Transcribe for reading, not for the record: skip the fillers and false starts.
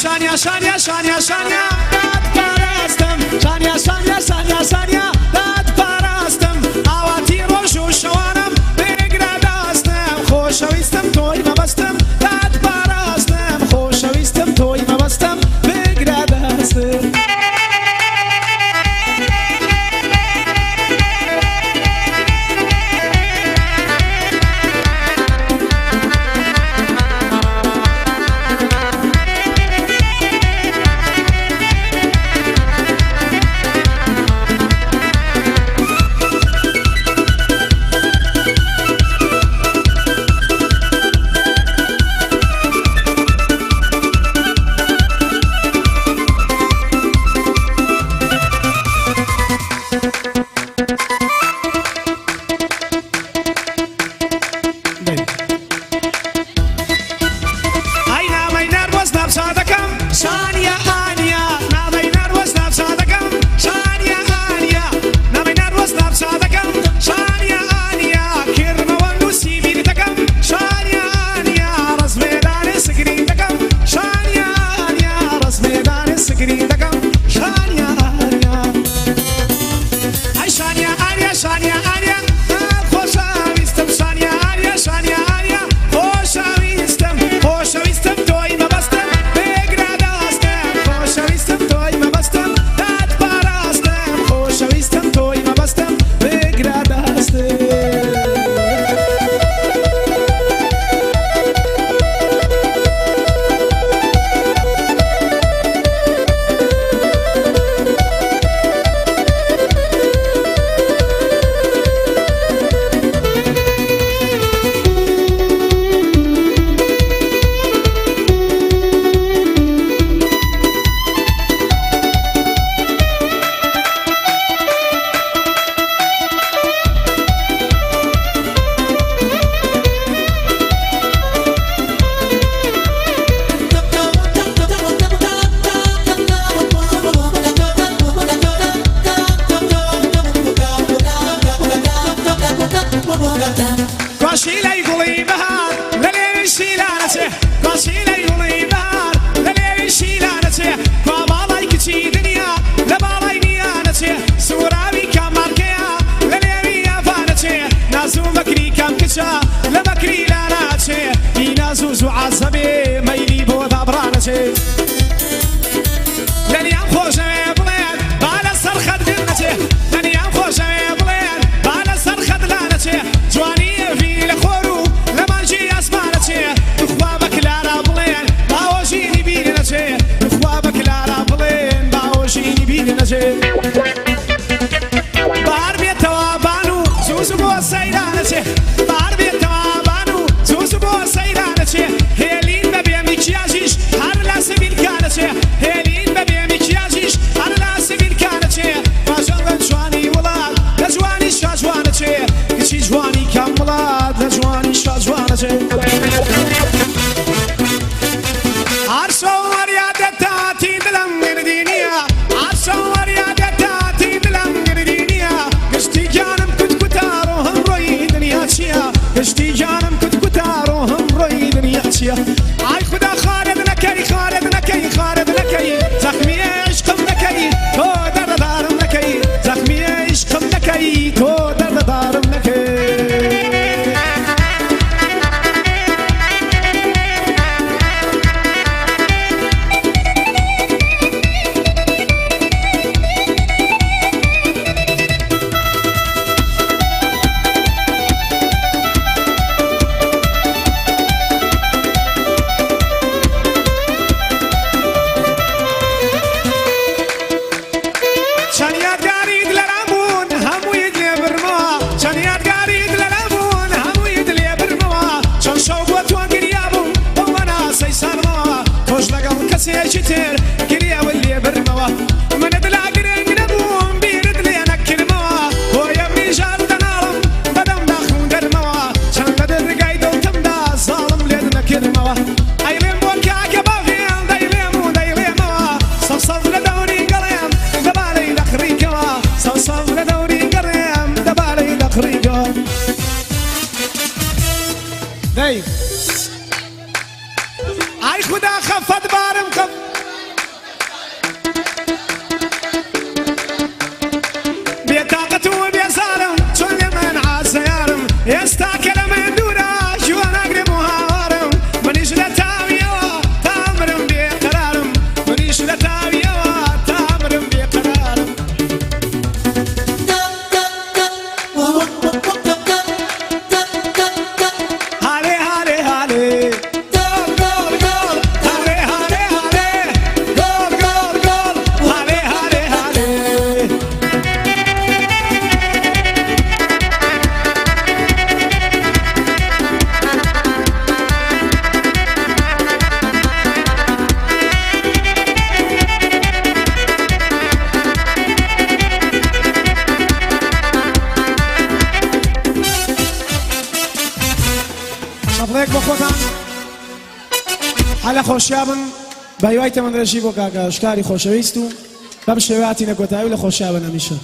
Shania, Shania, Shania, Shania, dat parastem. Shania, Shania, Shania, Shania, dat parastem. Awati roșu șoanam, degradastem. Xoșavistem, toi mă bastem. Dat parastem. Xoșavistem, toi mă bastem. Degradastem. I remember خدا خفت بارم خف بێتاقەت و بێزارم چۆن لێ من عازەیارم ئێستا کە لە من دوورە ژوە ناگرێم و هاوارم منیش لە تاویەوە تامرم بێقەرارم منیش لە تاویەوە تامرم بێقەرارم هالێ هالێ هالێ گۆڵ گۆڵ گۆڵ هالێ هالێ هالێ گۆڵ گۆڵ گۆڵ هالێ هالێ هالێ شەپڵەیەک بۆ خۆتان هەلە خۆشیابن بە هیوای تەمەندرێژی بۆ کاکە شکاری خۆشەویست و بەم شێوەیە هاتینە کۆتایی و لە خۆشیابن هەمیشە